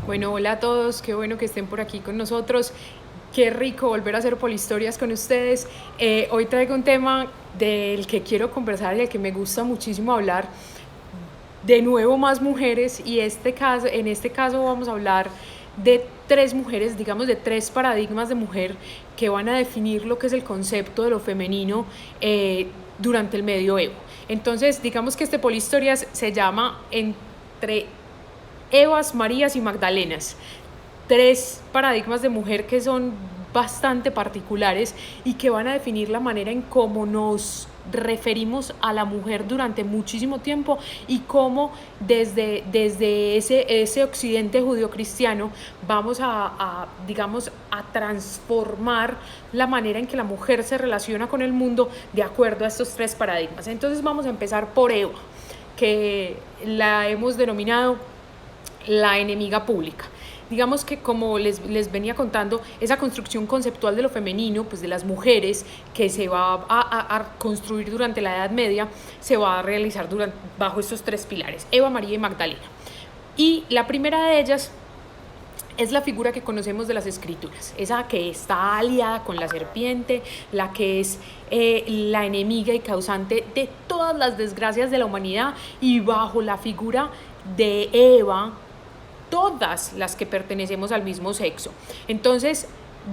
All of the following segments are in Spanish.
Bueno, hola a todos, qué bueno que estén por aquí con nosotros. Qué rico volver a hacer Polihistorias con ustedes. Hoy traigo un tema del que quiero conversar y del que me gusta muchísimo hablar. De nuevo, más mujeres, y en este caso vamos a hablar de tres mujeres, digamos de tres paradigmas de mujer que van a definir lo que es el concepto de lo femenino durante el medioevo. Entonces, digamos que este Polihistorias se llama Entre Evas, Marías y Magdalenas. Tres paradigmas de mujer que son bastante particulares y que van a definir la manera en cómo nos referimos a la mujer durante muchísimo tiempo y cómo desde ese occidente judeocristiano vamos digamos, a transformar la manera en que la mujer se relaciona con el mundo de acuerdo a estos tres paradigmas. Entonces vamos a empezar por Eva, que la hemos denominado la enemiga pública. Digamos que, como les venía contando, esa construcción conceptual de lo femenino, pues de las mujeres, que se va a construir durante la Edad Media, se va a realizar bajo estos tres pilares: Eva, María y Magdalena. Y la primera de ellas es la figura que conocemos de las escrituras, esa que está aliada con la serpiente, la que es la enemiga y causante de todas las desgracias de la humanidad, y bajo la figura de Eva, todas las que pertenecemos al mismo sexo. Entonces,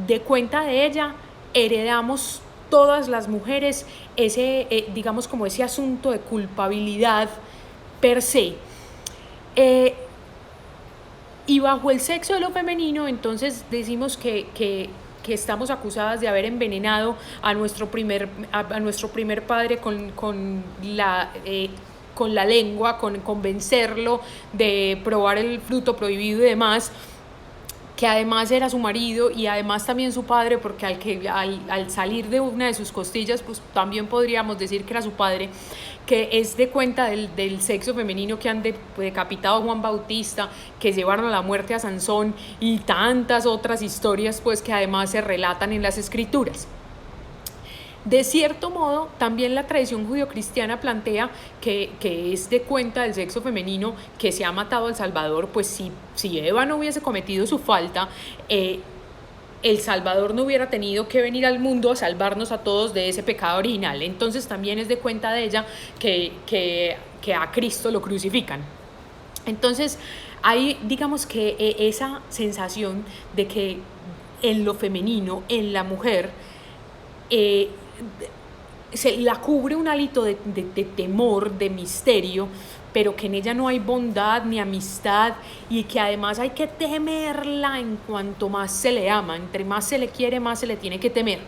de cuenta de ella, heredamos todas las mujeres digamos, como ese asunto de culpabilidad per se. Y bajo el sexo de lo femenino, entonces decimos que estamos acusadas de haber envenenado a nuestro primer padre con la lengua, con convencerlo de probar el fruto prohibido y demás, que además era su marido y además también su padre, porque al salir de una de sus costillas, pues también podríamos decir que era su padre, que es de cuenta del sexo femenino, que han decapitado a Juan Bautista, que llevaron a la muerte a Sansón, y tantas otras historias pues que además se relatan en las escrituras. De cierto modo, también la tradición judio-cristiana plantea que es de cuenta del sexo femenino que se ha matado al Salvador. Pues si Eva no hubiese cometido su falta, el Salvador no hubiera tenido que venir al mundo a salvarnos a todos de ese pecado original. Entonces también es de cuenta de ella que a Cristo lo crucifican. Entonces hay, digamos que esa sensación de que en lo femenino, en la mujer, se la cubre un hálito de temor, de misterio, pero que en ella no hay bondad ni amistad, y que además hay que temerla en cuanto más se le ama. Entre más se le quiere, más se le tiene que temer.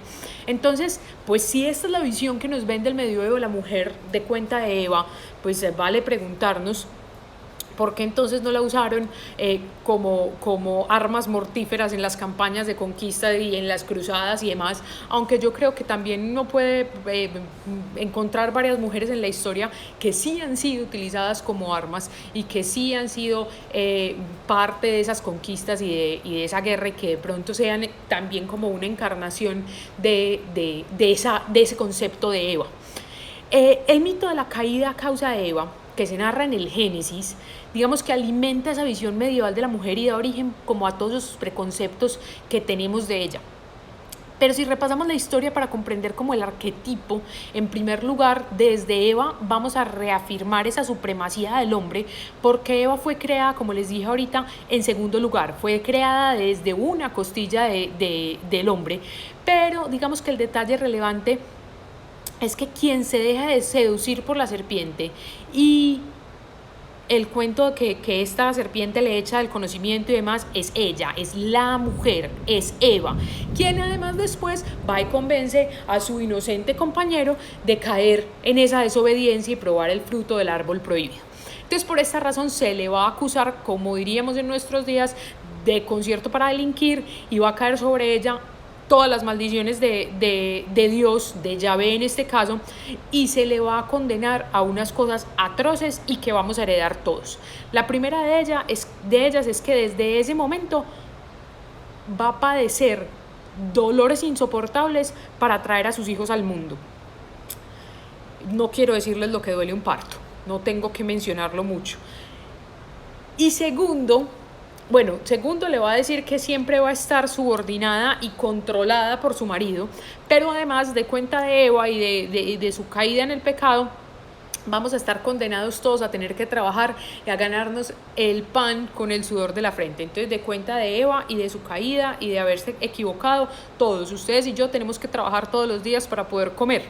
Entonces, pues si esta es la visión que nos vende el medioevo de la mujer de cuenta de Eva, pues vale preguntarnos ¿por qué entonces no la usaron como armas mortíferas en las campañas de conquista y en las cruzadas y demás? Aunque yo creo que también uno puede encontrar varias mujeres en la historia que sí han sido utilizadas como armas y que sí han sido parte de esas conquistas y de esa guerra, y que de pronto sean también como una encarnación de ese concepto de Eva. El mito de la caída a causa de Eva, que se narra en el Génesis, digamos que alimenta esa visión medieval de la mujer y da origen como a todos esos preconceptos que tenemos de ella. Pero si repasamos la historia para comprender como el arquetipo, en primer lugar, desde Eva vamos a reafirmar esa supremacía del hombre, porque Eva fue creada, como les dije ahorita, en segundo lugar, fue creada desde una costilla del hombre. Pero digamos que el detalle relevante es que quien se deja de seducir por la serpiente, y el cuento de que esta serpiente le echa el conocimiento y demás, es ella, es la mujer, es Eva, quien además después va y convence a su inocente compañero de caer en esa desobediencia y probar el fruto del árbol prohibido. Entonces, por esta razón se le va a acusar, como diríamos en nuestros días, de concierto para delinquir, y va a caer sobre ella todas las maldiciones de Dios, de Yahvé en este caso, y se le va a condenar a unas cosas atroces y que vamos a heredar todos. La primera de ellas es que desde ese momento va a padecer dolores insoportables para traer a sus hijos al mundo. No quiero decirles lo que duele un parto, no tengo que mencionarlo mucho. Y segundo le va a decir que siempre va a estar subordinada y controlada por su marido, pero además de cuenta de Eva y de su caída en el pecado, vamos a estar condenados todos a tener que trabajar y a ganarnos el pan con el sudor de la frente. Entonces, de cuenta de Eva y de su caída y de haberse equivocado, todos, ustedes y yo, tenemos que trabajar todos los días para poder comer.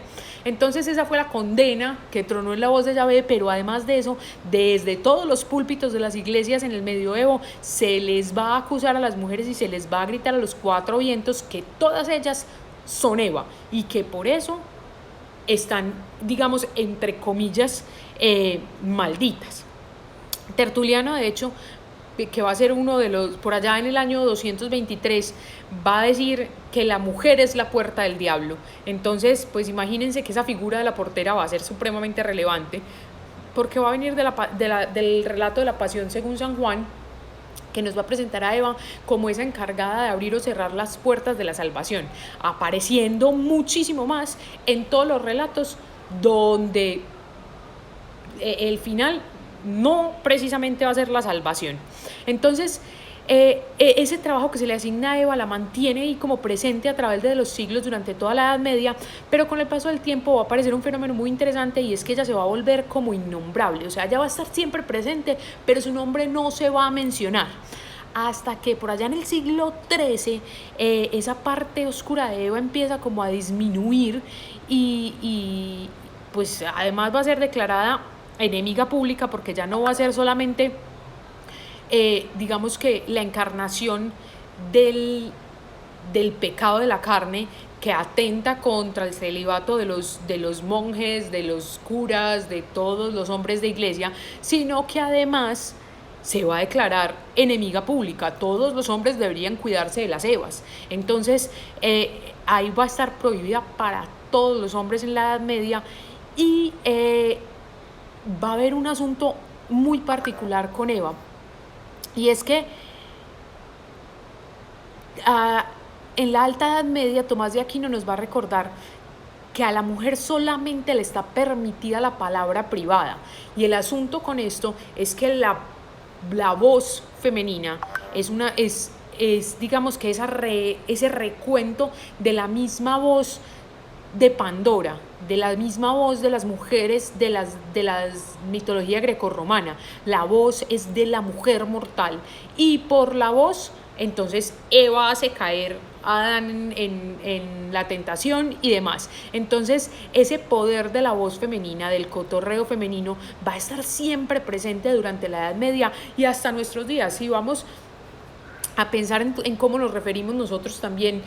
Entonces, esa fue la condena que tronó en la voz de Yahvé, pero además de eso, desde todos los púlpitos de las iglesias en el medioevo, se les va a acusar a las mujeres y se les va a gritar a los cuatro vientos que todas ellas son Eva y que por eso están, digamos, entre comillas, malditas. Tertuliano, de hecho, que va a ser uno de los, por allá en el año 223, va a decir que la mujer es la puerta del diablo. Entonces, pues imagínense que esa figura de la portera va a ser supremamente relevante, porque va a venir del relato de la pasión según San Juan, que nos va a presentar a Eva como esa encargada de abrir o cerrar las puertas de la salvación, apareciendo muchísimo más en todos los relatos donde el final no precisamente va a ser la salvación. Entonces, ese trabajo que se le asigna a Eva la mantiene ahí como presente a través de los siglos durante toda la Edad Media, pero con el paso del tiempo va a aparecer un fenómeno muy interesante, y es que ella se va a volver como innombrable. O sea, ella va a estar siempre presente, pero su nombre no se va a mencionar, hasta que por allá en el siglo XIII esa parte oscura de Eva empieza como a disminuir y pues además va a ser declarada enemiga pública, porque ya no va a ser solamente digamos que la encarnación del pecado de la carne, que atenta contra el celibato de los monjes, de los curas, de todos los hombres de iglesia, sino que además se va a declarar enemiga pública. Todos los hombres deberían cuidarse de las Evas. Entonces, ahí va a estar prohibida para todos los hombres en la Edad Media, y va a haber un asunto muy particular con Eva, y es que en la Alta Edad Media Tomás de Aquino nos va a recordar que a la mujer solamente le está permitida la palabra privada, y el asunto con esto es que la voz femenina es digamos que ese recuento de la misma voz de Pandora, de la misma voz de las mujeres de la mitología grecorromana. La voz es de la mujer mortal, y por la voz entonces Eva hace caer a Adán en la tentación y demás. Entonces ese poder de la voz femenina, del cotorreo femenino, va a estar siempre presente durante la Edad Media y hasta nuestros días. Si vamos a pensar en cómo nos referimos nosotros también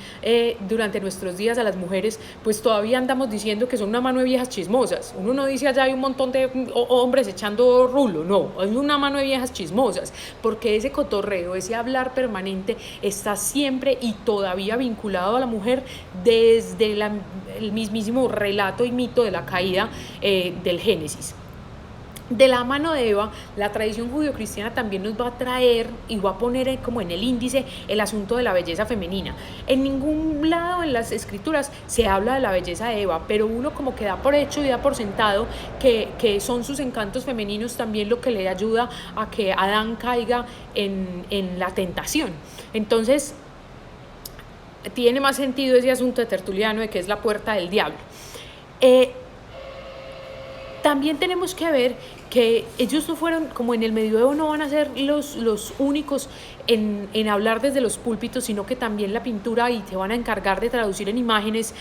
durante nuestros días a las mujeres, pues todavía andamos diciendo que son una mano de viejas chismosas. Uno no dice allá hay un montón de hombres echando rulo, no, es una mano de viejas chismosas, porque ese cotorreo, ese hablar permanente está siempre y todavía vinculado a la mujer desde el mismísimo relato y mito de la caída del Génesis. De la mano de Eva, la tradición judio-cristiana también nos va a traer y va a poner como en el índice el asunto de la belleza femenina. En ningún lado en las escrituras se habla de la belleza de Eva, pero uno como que da por hecho y da por sentado que son sus encantos femeninos también lo que le ayuda a que Adán caiga en la tentación. Entonces, tiene más sentido ese asunto de Tertuliano de que es la puerta del diablo. También tenemos que ver que ellos no fueron, como en el medioevo no van a ser los únicos en hablar desde los púlpitos, sino que también la pintura, y se van a encargar de traducir en imágenes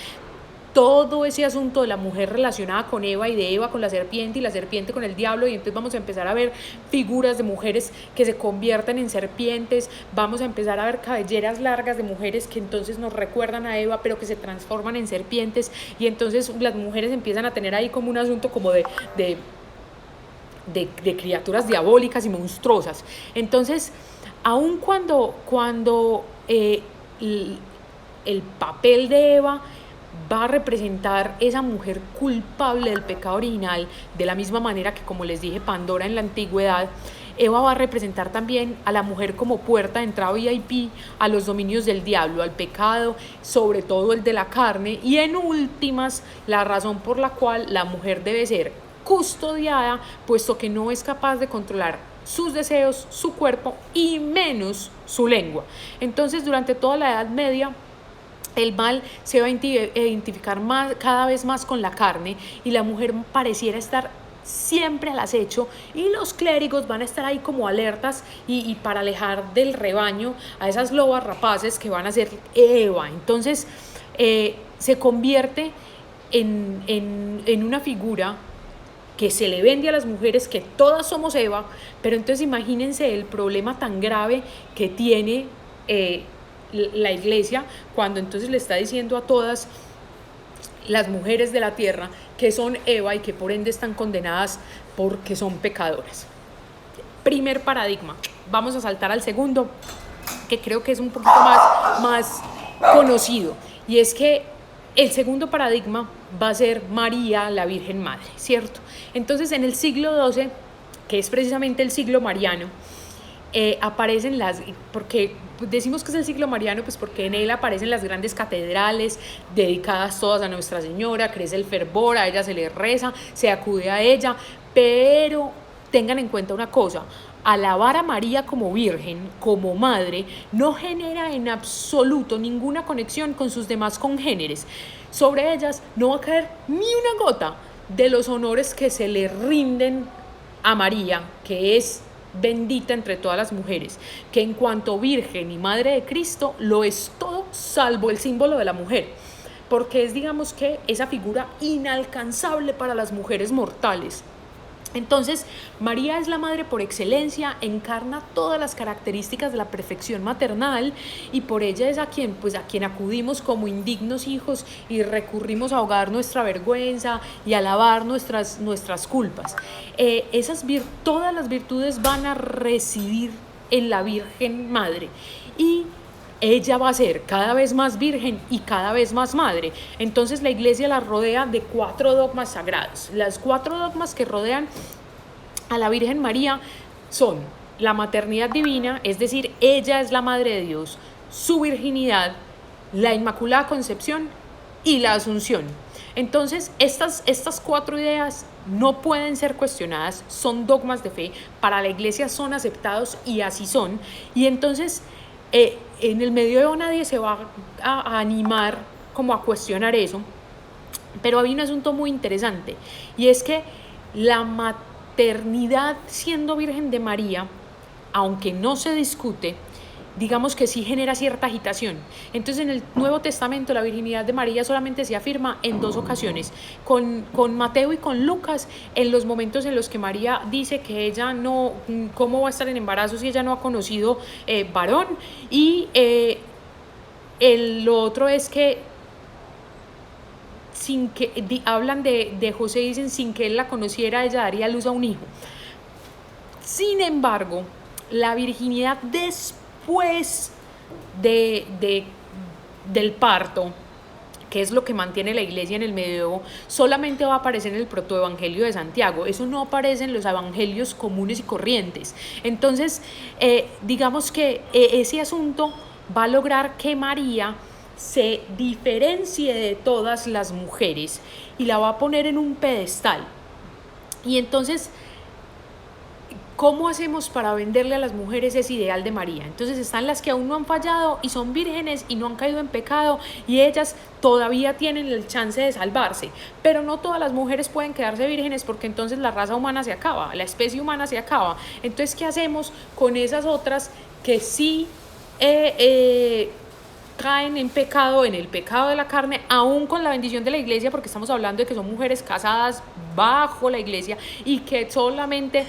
todo ese asunto de la mujer relacionada con Eva, y de Eva con la serpiente y la serpiente con el diablo, y entonces vamos a empezar a ver figuras de mujeres que se convierten en serpientes, vamos a empezar a ver cabelleras largas de mujeres que entonces nos recuerdan a Eva pero que se transforman en serpientes, y entonces las mujeres empiezan a tener ahí como un asunto como de criaturas diabólicas y monstruosas. Entonces, aun cuando el papel de Eva va a representar esa mujer culpable del pecado original, de la misma manera que, como les dije, Pandora en la antigüedad, Eva va a representar también a la mujer como puerta de entrada VIP a los dominios del diablo, al pecado, sobre todo el de la carne, y en últimas, la razón por la cual la mujer debe ser custodiada, puesto que no es capaz de controlar sus deseos, su cuerpo y menos su lengua. Entonces, durante toda la Edad Media, el mal se va a identificar cada vez más con la carne, y la mujer pareciera estar siempre al acecho, y los clérigos van a estar ahí como alertas y para alejar del rebaño a esas lobas rapaces que van a ser Eva. Entonces se convierte en una figura que se le vende a las mujeres que todas somos Eva, pero entonces imagínense el problema tan grave que tiene la iglesia cuando entonces le está diciendo a todas las mujeres de la tierra que son Eva y que por ende están condenadas porque son pecadoras. Primer paradigma. Vamos a saltar al segundo, que creo que es un poquito más conocido, y es que el segundo paradigma va a ser María, la Virgen Madre, ¿cierto? Entonces, en el siglo XII, que es precisamente el siglo mariano, aparecen porque decimos que es el siglo mariano, pues porque en él aparecen las grandes catedrales dedicadas todas a Nuestra Señora, crece el fervor, a ella se le reza, se acude a ella, pero tengan en cuenta una cosa: alabar a María como virgen, como madre, no genera en absoluto ninguna conexión con sus demás congéneres. Sobre ellas no va a caer ni una gota de los honores que se le rinden a María, que es bendita entre todas las mujeres, que en cuanto virgen y madre de Cristo lo es todo salvo el símbolo de la mujer, porque es, digamos, que esa figura inalcanzable para las mujeres mortales. Entonces, María es la madre por excelencia, encarna todas las características de la perfección maternal, y por ella es a quien acudimos como indignos hijos y recurrimos a ahogar nuestra vergüenza y a lavar nuestras culpas. Todas las virtudes van a residir en la Virgen Madre, y ella va a ser cada vez más virgen y cada vez más madre. Entonces la iglesia la rodea de 4 dogmas sagrados. Las 4 dogmas que rodean a la Virgen María son la maternidad divina, es decir, ella es la madre de Dios, su virginidad, la Inmaculada Concepción y la Asunción. Entonces estas 4 ideas no pueden ser cuestionadas, son dogmas de fe, para la iglesia son aceptados y así son. Y entonces en el medioevo nadie se va a animar como a cuestionar eso, pero hay un asunto muy interesante, y es que la maternidad siendo Virgen de María, aunque no se discute, digamos que sí genera cierta agitación. Entonces en el Nuevo Testamento la virginidad de María solamente se afirma en 2 ocasiones, con Mateo y con Lucas, en los momentos en los que María dice que ella no, ¿cómo va a estar en embarazo si ella no ha conocido varón? Y lo otro es que hablan de José, dicen sin que él la conociera ella daría luz a un hijo. Sin embargo, la virginidad después del parto, que es lo que mantiene la iglesia en el medioevo, solamente va a aparecer en el protoevangelio de Santiago. Eso no aparece en los evangelios comunes y corrientes. Entonces, digamos que ese asunto va a lograr que María se diferencie de todas las mujeres y la va a poner en un pedestal. Y entonces, ¿cómo hacemos para venderle a las mujeres ese ideal de María? Entonces están las que aún no han fallado y son vírgenes y no han caído en pecado, y ellas todavía tienen el chance de salvarse, pero no todas las mujeres pueden quedarse vírgenes, porque entonces la raza humana se acaba, la especie humana se acaba. Entonces, ¿qué hacemos con esas otras que sí caen en pecado, en el pecado de la carne, aún con la bendición de la iglesia, porque estamos hablando de que son mujeres casadas bajo la iglesia y que solamente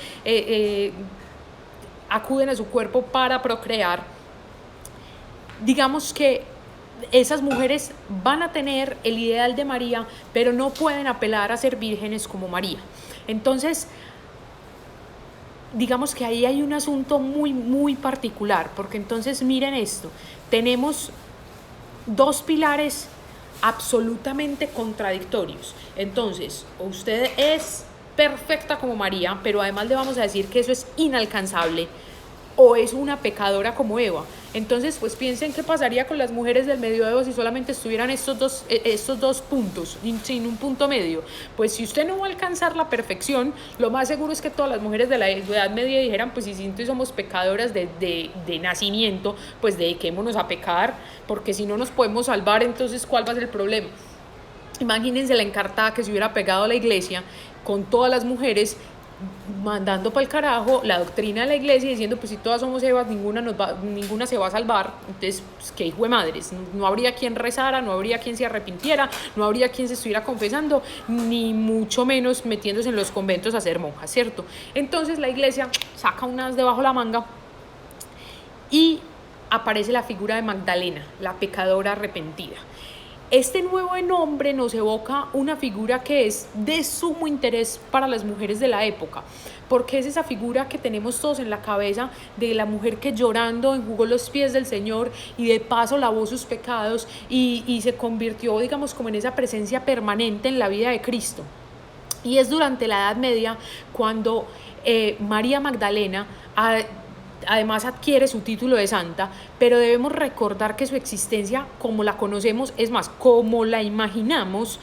acuden a su cuerpo para procrear? Digamos que esas mujeres van a tener el ideal de María, pero no pueden apelar a ser vírgenes como María. Entonces, digamos que ahí hay un asunto muy, muy particular, porque entonces miren esto, tenemos 2 pilares absolutamente contradictorios. Entonces, usted es perfecta como María, pero además le vamos a decir que eso es inalcanzable, o es una pecadora como Eva. Entonces, pues piensen qué pasaría con las mujeres del medioevo si solamente estuvieran estos dos puntos, sin un punto medio. Pues si usted no va a alcanzar la perfección, lo más seguro es que todas las mujeres de la Edad Media dijeran, pues si somos pecadoras de nacimiento, pues dediquémonos a pecar, porque si no nos podemos salvar, entonces ¿cuál va a ser el problema? Imagínense la encartada que se hubiera pegado a la iglesia con todas las mujeres mandando para el carajo la doctrina de la iglesia diciendo pues si todas somos Evas ninguna se va a salvar. Entonces pues, qué hijo de madres, no habría quien rezara, no habría quien se arrepintiera, no habría quien se estuviera confesando, ni mucho menos metiéndose en los conventos a ser monjas, ¿cierto? Entonces la iglesia saca unas debajo de la manga y aparece la figura de Magdalena, la pecadora arrepentida. Este nuevo nombre nos evoca una figura que es de sumo interés para las mujeres de la época, porque es esa figura que tenemos todos en la cabeza de la mujer que llorando enjugó los pies del Señor y de paso lavó sus pecados y se convirtió, digamos, como en esa presencia permanente en la vida de Cristo. Y es durante la Edad Media cuando María Magdalena además adquiere su título de santa, pero debemos recordar que su existencia, como la conocemos, es más, como la imaginamos,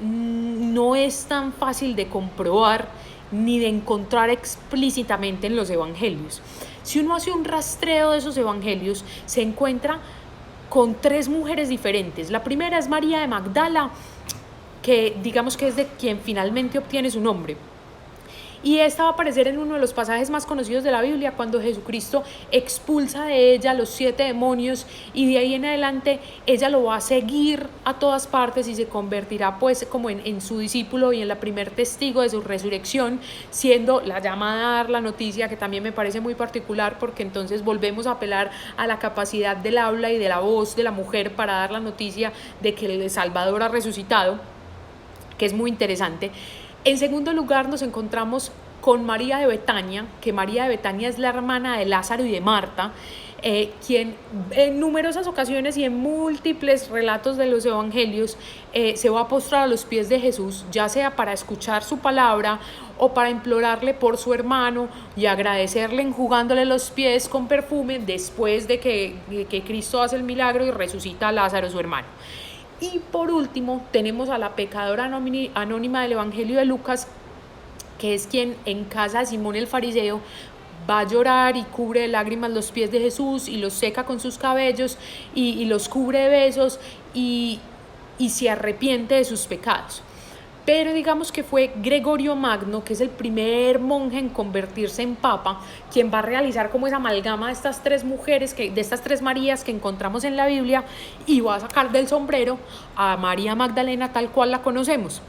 no es tan fácil de comprobar ni de encontrar explícitamente en los evangelios. Si uno hace un rastreo de esos evangelios, se encuentra con 3 mujeres diferentes. La primera es María de Magdala, que digamos que es de quien finalmente obtiene su nombre. Y esta va a aparecer en uno de los pasajes más conocidos de la Biblia, cuando Jesucristo expulsa de ella los 7 demonios y de ahí en adelante ella lo va a seguir a todas partes y se convertirá pues como en su discípulo y en la primer testigo de su resurrección, siendo la llamada a dar la noticia, que también me parece muy particular porque entonces volvemos a apelar a la capacidad del habla y de la voz de la mujer para dar la noticia de que el Salvador ha resucitado, que es muy interesante. En segundo lugar nos encontramos con María de Betania, que María de Betania es la hermana de Lázaro y de Marta, quien en numerosas ocasiones y en múltiples relatos de los evangelios se va a postrar a los pies de Jesús, ya sea para escuchar su palabra o para implorarle por su hermano y agradecerle enjugándole los pies con perfume después de que Cristo hace el milagro y resucita a Lázaro, su hermano. Y por último tenemos a la pecadora anónima del Evangelio de Lucas, que es quien en casa de Simón el fariseo va a llorar y cubre de lágrimas los pies de Jesús y los seca con sus cabellos y los cubre de besos y se arrepiente de sus pecados. Pero digamos que fue Gregorio Magno, que es el primer monje en convertirse en papa, quien va a realizar como esa amalgama de estas 3 mujeres, de estas 3 Marías que encontramos en la Biblia, y va a sacar del sombrero a María Magdalena tal cual la conocemos.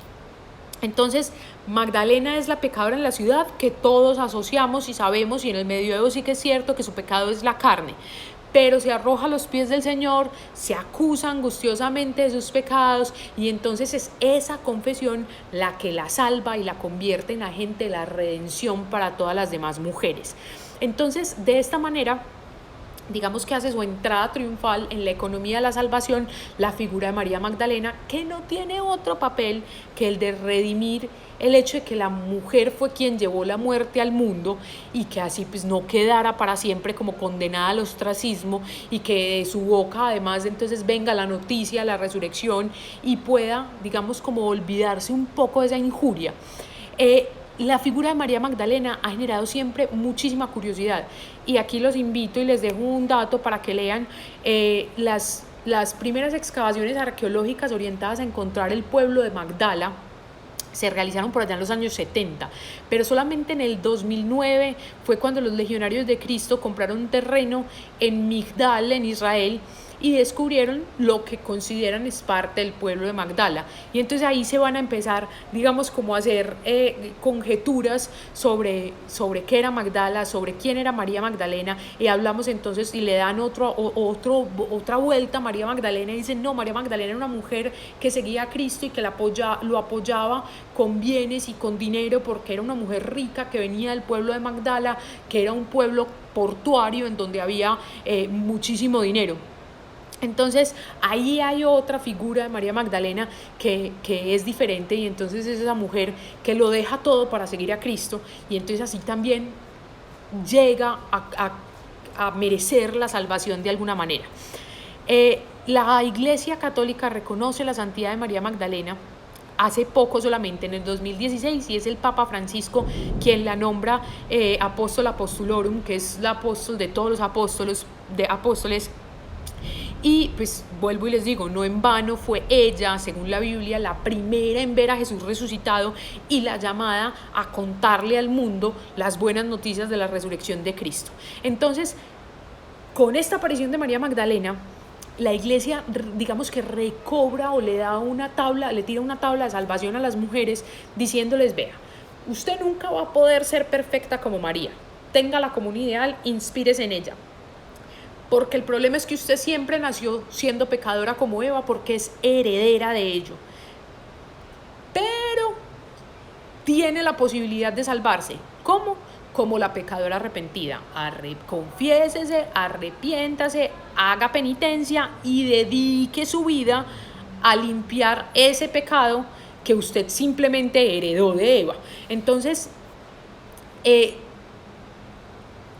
Entonces, Magdalena es la pecadora en la ciudad que todos asociamos y sabemos, y en el medioevo sí que es cierto que su pecado es la carne, pero se arroja a los pies del Señor, se acusa angustiosamente de sus pecados y entonces es esa confesión la que la salva y la convierte en agente de la redención para todas las demás mujeres. Entonces, de esta manera, digamos que hace su entrada triunfal en la economía de la salvación la figura de María Magdalena, que no tiene otro papel que el de redimir el hecho de que la mujer fue quien llevó la muerte al mundo y que así pues no quedara para siempre como condenada al ostracismo y que de su boca además entonces venga la noticia, la resurrección y pueda, digamos, como olvidarse un poco de esa injuria. La figura de María Magdalena ha generado siempre muchísima curiosidad y aquí los invito y les dejo un dato para que lean las primeras excavaciones arqueológicas orientadas a encontrar el pueblo de Magdala. Se realizaron por allá en los años 70, pero solamente en el 2009 fue cuando los legionarios de Cristo compraron un terreno en Migdal, en Israel, y descubrieron lo que consideran es parte del pueblo de Magdala. Y entonces ahí se van a empezar, digamos, como a hacer conjeturas sobre qué era Magdala, sobre quién era María Magdalena, y hablamos entonces y le dan otra vuelta a María Magdalena y dicen, no, María Magdalena era una mujer que seguía a Cristo y que lo apoyaba con bienes y con dinero porque era una mujer rica que venía del pueblo de Magdala, que era un pueblo portuario en donde había muchísimo dinero. Entonces ahí hay otra figura de María Magdalena que es diferente y entonces es esa mujer que lo deja todo para seguir a Cristo y entonces así también llega a merecer la salvación de alguna manera. La Iglesia Católica reconoce la santidad de María Magdalena hace poco, solamente en el 2016, y es el Papa Francisco quien la nombra apóstol apostulorum, que es la apóstol de todos los apóstoles. Y pues vuelvo y les digo, no en vano fue ella, según la Biblia, la primera en ver a Jesús resucitado y la llamada a contarle al mundo las buenas noticias de la resurrección de Cristo. Entonces, con esta aparición de María Magdalena, la Iglesia, digamos que recobra o le da una tabla, le tira una tabla de salvación a las mujeres, diciéndoles: vea, usted nunca va a poder ser perfecta como María, téngala como un ideal, inspírese en ella, porque el problema es que usted siempre nació siendo pecadora como Eva, porque es heredera de ello, pero tiene la posibilidad de salvarse. ¿Cómo? Como la pecadora arrepentida. Confiésese, arrepiéntase, haga penitencia y dedique su vida a limpiar ese pecado que usted simplemente heredó de Eva. Entonces,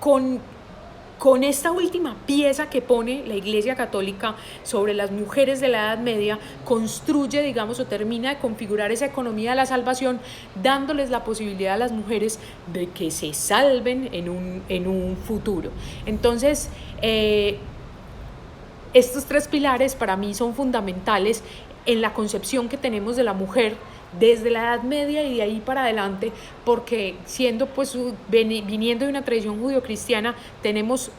con esta última pieza que pone la Iglesia Católica sobre las mujeres de la Edad Media, construye, digamos, o termina de configurar esa economía de la salvación, dándoles la posibilidad a las mujeres de que se salven en un futuro. Entonces, estos tres pilares para mí son fundamentales en la concepción que tenemos de la mujer desde la Edad Media y de ahí para adelante, porque siendo pues viniendo de una tradición judio-cristiana, tenemos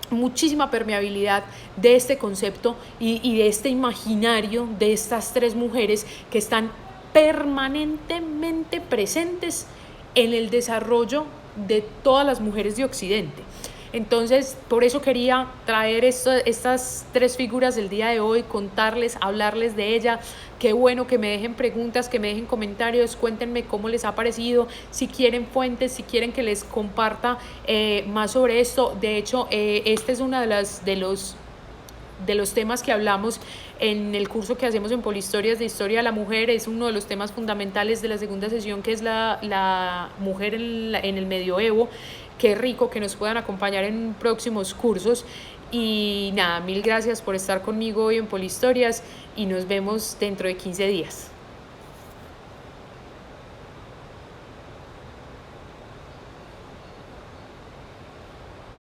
muchísima permeabilidad de este concepto y de este imaginario de estas tres mujeres que están permanentemente presentes en el desarrollo de todas las mujeres de Occidente. Entonces, por eso quería traer estas tres figuras del día de hoy, contarles, hablarles de ella. Qué bueno que me dejen preguntas, que me dejen comentarios, cuéntenme cómo les ha parecido, si quieren fuentes, si quieren que les comparta más sobre esto. De hecho, este es uno de los temas que hablamos en el curso que hacemos en Polihistorias de Historia de la Mujer. Es uno de los temas fundamentales de la segunda sesión, que es la mujer en el medioevo. Qué rico que nos puedan acompañar en próximos cursos. Y nada, mil gracias por estar conmigo hoy en Polihistorias y nos vemos dentro de 15 días.